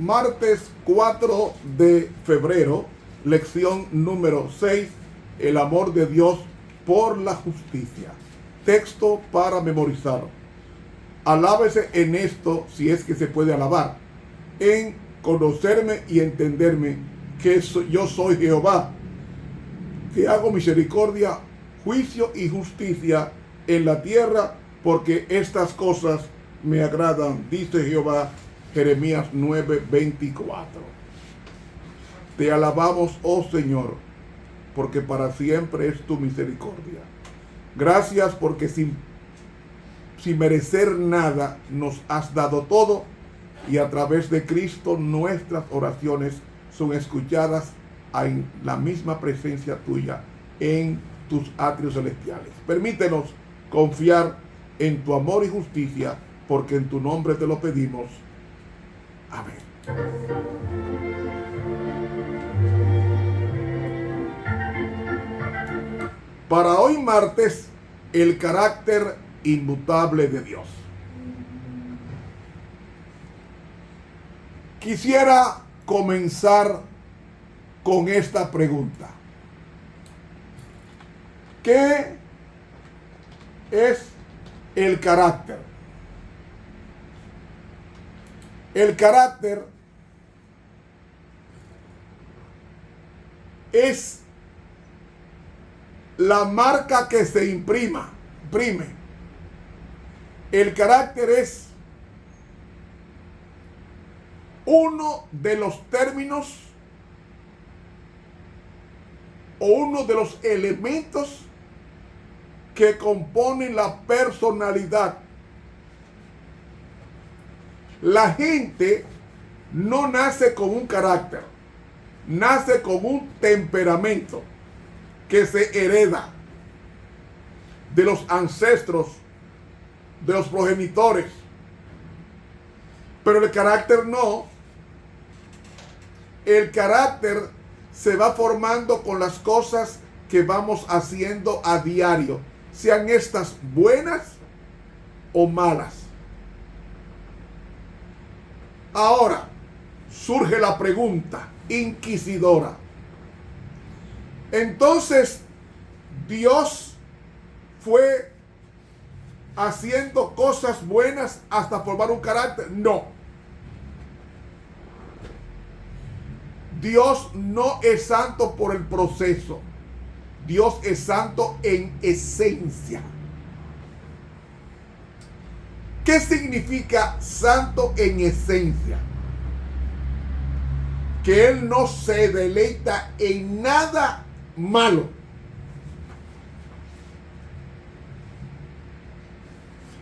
Martes 4 de febrero, lección número 6, el amor de Dios por la justicia. Texto para memorizar. Alábese en esto, si es que se puede alabar, en conocerme y entenderme que yo soy Jehová, que hago misericordia, juicio y justicia en la tierra, porque estas cosas me agradan, dice Jehová. Jeremías 9:24. Te alabamos, oh Señor, porque para siempre es tu misericordia. Gracias porque sin merecer nada nos has dado todo, y a través de Cristo nuestras oraciones son escuchadas en la misma presencia tuya en tus atrios celestiales. Permítenos confiar en tu amor y justicia, porque en tu nombre te lo pedimos. Amén. Para hoy martes, el carácter inmutable de Dios. Quisiera comenzar con esta pregunta. ¿Qué es el carácter? El carácter es la marca que se imprime. El carácter es uno de los términos o uno de los elementos que componen la personalidad. La gente no nace con un carácter, nace con un temperamento que se hereda de los ancestros, de los progenitores. Pero el carácter no. El carácter se va formando con las cosas que vamos haciendo a diario, sean estas buenas o malas. Ahora surge la pregunta inquisidora. Entonces, Dios fue haciendo cosas buenas hasta formar un carácter. No. Dios no es santo por el proceso. Dios es santo en esencia. ¿Qué significa santo en esencia? Que Él no se deleita en nada malo.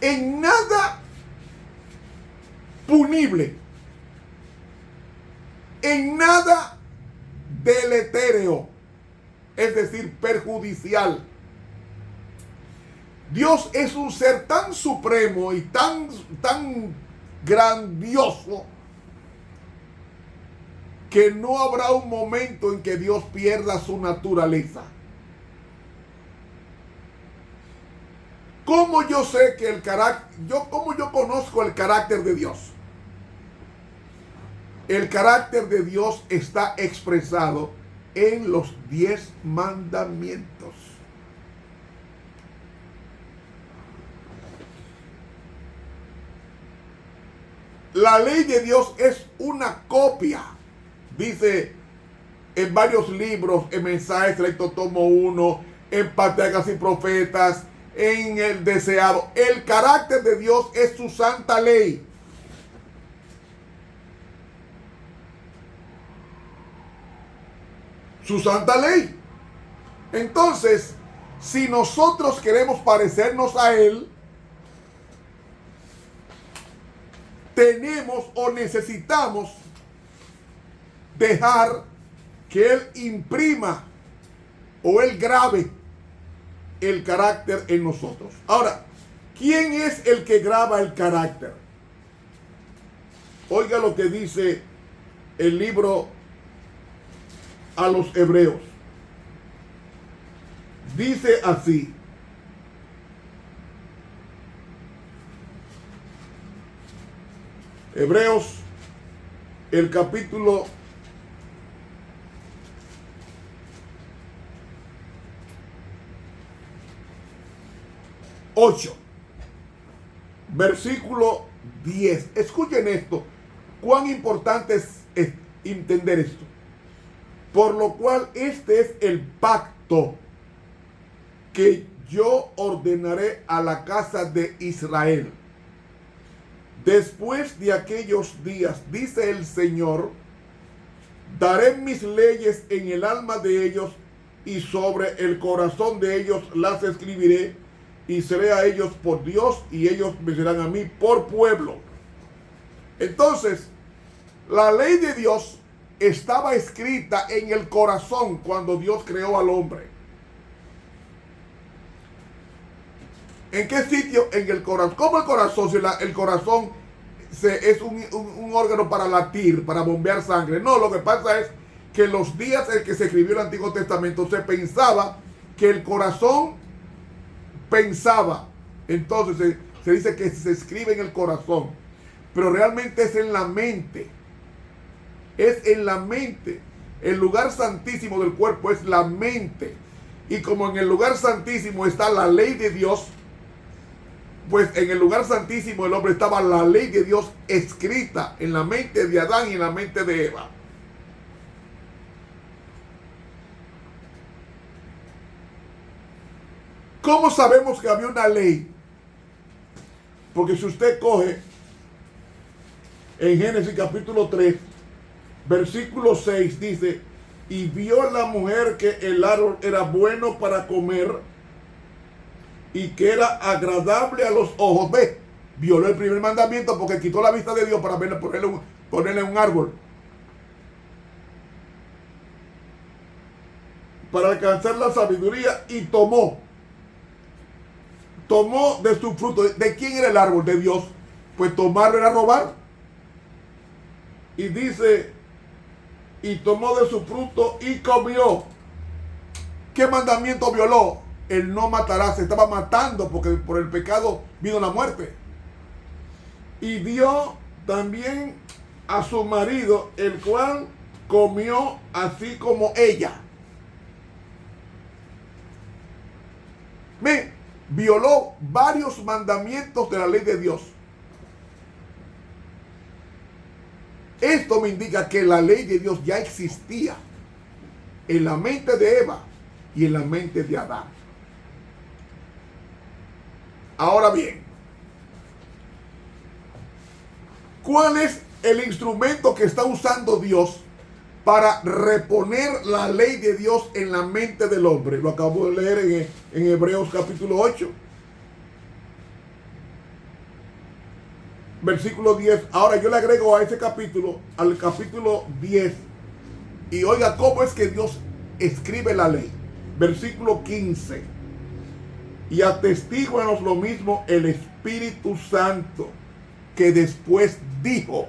En nada punible. En nada deletéreo. Es decir, perjudicial. Dios es un ser tan supremo y tan grandioso que no habrá un momento en que Dios pierda su naturaleza. ¿Cómo yo sé que cómo yo conozco el carácter de Dios? El carácter de Dios está expresado en los 10 mandamientos. La ley de Dios es una copia, dice en varios libros, en Mensajes Selectos tomo 1, en Patriarcas y Profetas, en El Deseado. El carácter de Dios es su santa ley. Su santa ley. Entonces, si nosotros queremos parecernos a Él, tenemos o necesitamos dejar que Él imprima o Él grabe el carácter en nosotros. Ahora, ¿quién es el que graba el carácter? Oiga lo que dice el libro a los Hebreos. Dice así: Hebreos el capítulo 8, versículo 10. Escuchen esto. Cuán importante es entender esto. Por lo cual este es el pacto que yo ordenaré a la casa de Israel. Después de aquellos días, dice el Señor, daré mis leyes en el alma de ellos y sobre el corazón de ellos las escribiré, y seré a ellos por Dios y ellos me serán a mí por pueblo. Entonces, la ley de Dios estaba escrita en el corazón cuando Dios creó al hombre. ¿En qué sitio? En el corazón. ¿Cómo el corazón? Si el corazón es un órgano para latir, para bombear sangre. No, lo que pasa es que en los días en que se escribió el Antiguo Testamento se pensaba que el corazón pensaba. Entonces se dice que se escribe en el corazón, pero realmente es en la mente. Es en la mente. El lugar santísimo del cuerpo es la mente. Y como en el lugar santísimo está la ley de Dios, pues en el lugar santísimo del hombre estaba la ley de Dios escrita en la mente de Adán y en la mente de Eva. ¿Cómo sabemos que había una ley? Porque si usted coge en Génesis capítulo 3, versículo 6, dice, y vio la mujer que el árbol era bueno para comer y que era agradable a los ojos. Ve, violó el primer mandamiento porque quitó la vista de Dios para ponerle un árbol. Para alcanzar la sabiduría y tomó de su fruto. ¿De quién era el árbol? De Dios. Pues tomarlo era robar. Y dice, y tomó de su fruto y comió. ¿Qué mandamiento violó? El no matarás. Se estaba matando porque por el pecado vino la muerte. Y dio también a su marido, el cual comió así como ella. Violó varios mandamientos de la ley de Dios. Esto me indica que la ley de Dios ya existía en la mente de Eva y en la mente de Adán. Ahora bien, ¿cuál es el instrumento que está usando Dios para reponer la ley de Dios en la mente del hombre? Lo acabo de leer en Hebreos capítulo 8. Versículo 10. Ahora yo le agrego a ese capítulo, al capítulo 10. Y oiga cómo es que Dios escribe la ley. Versículo 15. Y atestíguanos lo mismo el Espíritu Santo, que después dijo,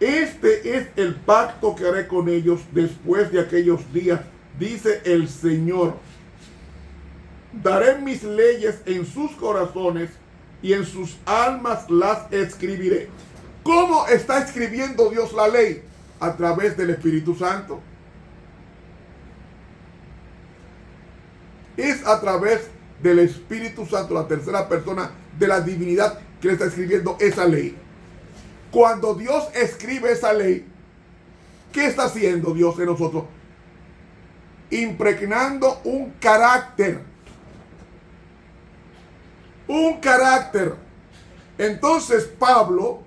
este es el pacto que haré con ellos después de aquellos días, dice el Señor. Daré mis leyes en sus corazones y en sus almas las escribiré. ¿Cómo está escribiendo Dios la ley? A través del Espíritu Santo. Es a través del Espíritu Santo, la tercera persona de la divinidad, que le está escribiendo esa ley. Cuando Dios escribe esa ley, ¿qué está haciendo Dios en nosotros? Impregnando un carácter. Un carácter. Entonces Pablo,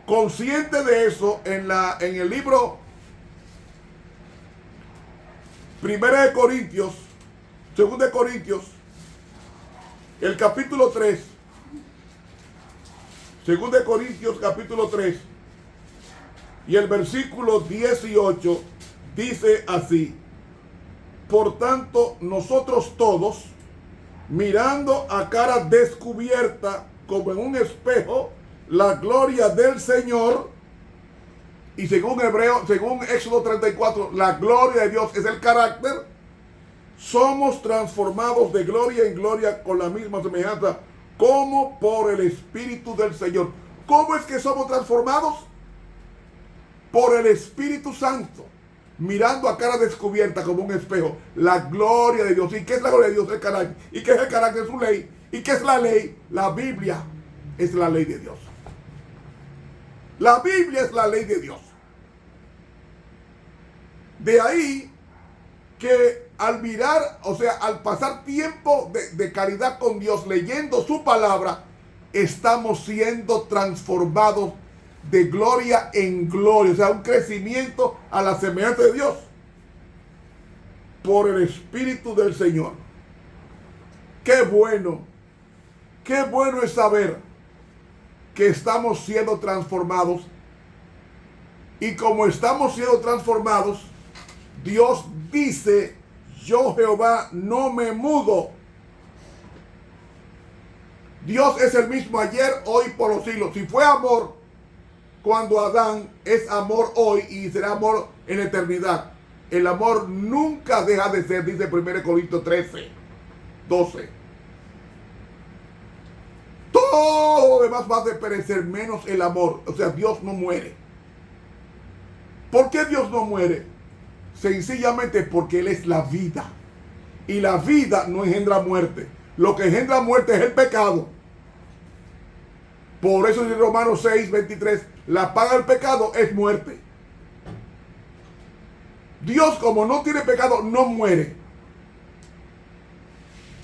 consciente de eso, en el libro 1 de Corintios, 2 de Corintios, el capítulo 3, 2 de Corintios capítulo 3 y el versículo 18 dice así: por tanto, nosotros todos, mirando a cara descubierta como en un espejo la gloria del Señor, y según Éxodo 34, la gloria de Dios es el carácter, somos transformados de gloria en gloria con la misma semejanza como por el Espíritu del Señor. ¿Cómo es que somos transformados? por el Espíritu Santo, mirando a cara descubierta como un espejo la gloria de Dios. ¿Y qué es la gloria de Dios? El carácter. ¿Y qué es el carácter? Su ley. ¿Y qué es la ley? La Biblia es la ley de Dios. La Biblia es la ley de Dios. De ahí que al mirar, o sea, al pasar tiempo de calidad con Dios, leyendo su palabra, estamos siendo transformados de gloria en gloria, o sea, un crecimiento a la semejanza de Dios por el Espíritu del Señor. Qué bueno es saber que estamos siendo transformados, y como estamos siendo transformados, Dios dice: yo Jehová no me mudo. Dios es el mismo ayer, hoy, por los siglos. Si fue amor cuando Adán, es amor hoy y será amor en la eternidad. El amor nunca deja de ser, dice 1 Corintios 13, 12. Todo lo demás va a perecer menos el amor. O sea, Dios no muere. ¿Por qué Dios no muere? Sencillamente porque Él es la vida. Y la vida no engendra muerte. Lo que engendra muerte es el pecado. Por eso en Romanos 6, 23, la paga del pecado es muerte. Dios, como no tiene pecado, no muere.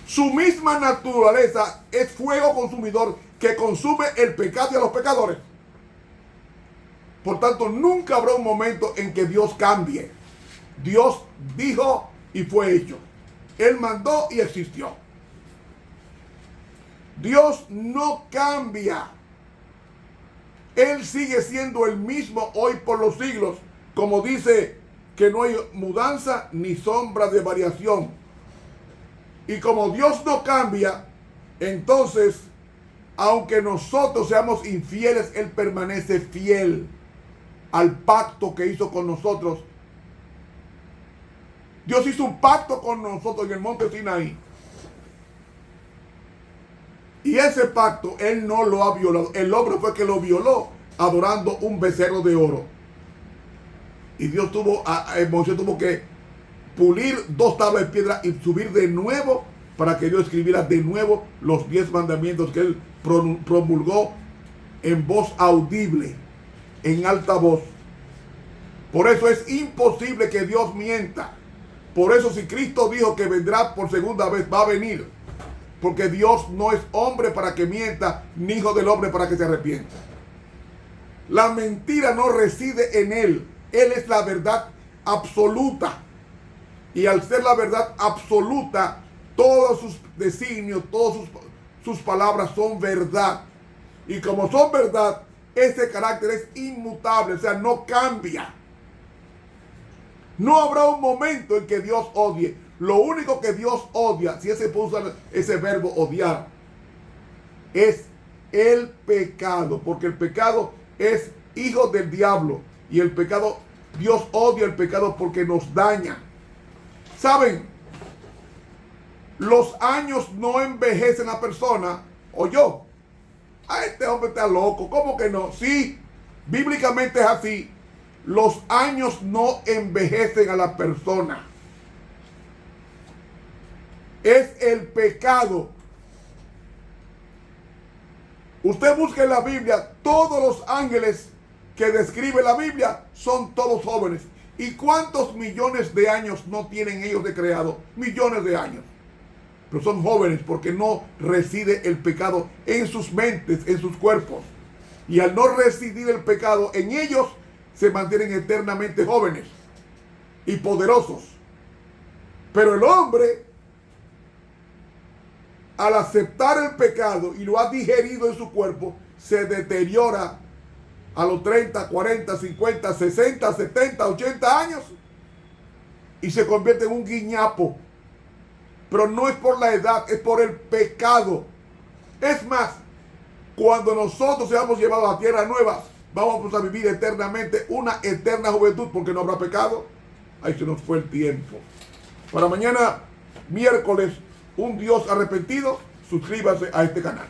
Su misma naturaleza es fuego consumidor que consume el pecado y a los pecadores. Por tanto, nunca habrá un momento en que Dios cambie. Dios dijo y fue hecho. Él mandó y existió. Dios no cambia. Él sigue siendo el mismo hoy por los siglos. Como dice que no hay mudanza ni sombra de variación. Y como Dios no cambia, entonces, aunque nosotros seamos infieles, Él permanece fiel al pacto que hizo con nosotros. Dios hizo un pacto con nosotros en el monte Sinaí. Y ese pacto Él no lo ha violado. El hombre fue que lo violó adorando un becerro de oro. Y Moisés tuvo que pulir 2 tablas de piedra y subir de nuevo para que Dios escribiera de nuevo los 10 mandamientos que Él promulgó en voz audible, en alta voz. Por eso es imposible que Dios mienta. Por eso si Cristo dijo que vendrá por segunda vez, va a venir. Porque Dios no es hombre para que mienta, ni hijo del hombre para que se arrepienta. La mentira no reside en Él. Él es la verdad absoluta. Y al ser la verdad absoluta, todos sus designios, todas sus palabras son verdad. Y como son verdad, ese carácter es inmutable, o sea, no cambia. No habrá un momento en que Dios odie. Lo único que Dios odia, si se puede usar ese verbo odiar, es el pecado. Porque el pecado es hijo del diablo. Y el pecado, Dios odia el pecado porque nos daña. ¿Saben? Los años no envejecen a la persona. O yo. Este hombre está loco. ¿Cómo que no? Sí, bíblicamente es así. Los años no envejecen a la persona. Es el pecado. Usted busca en la Biblia, todos los ángeles que describe la Biblia son todos jóvenes. ¿Y cuántos millones de años no tienen ellos de creado? Millones de años. Pero son jóvenes porque no reside el pecado en sus mentes, en sus cuerpos. Y al no residir el pecado en ellos, se mantienen eternamente jóvenes y poderosos. Pero el hombre, al aceptar el pecado y lo ha digerido en su cuerpo, se deteriora a los 30, 40, 50, 60, 70, 80 años y se convierte en un guiñapo. Pero no es por la edad, es por el pecado. Es más, cuando nosotros seamos llevados a tierra nueva, vamos a vivir eternamente una eterna juventud porque no habrá pecado. Ahí se nos fue el tiempo. Para mañana, miércoles, un Dios arrepentido, suscríbase a este canal.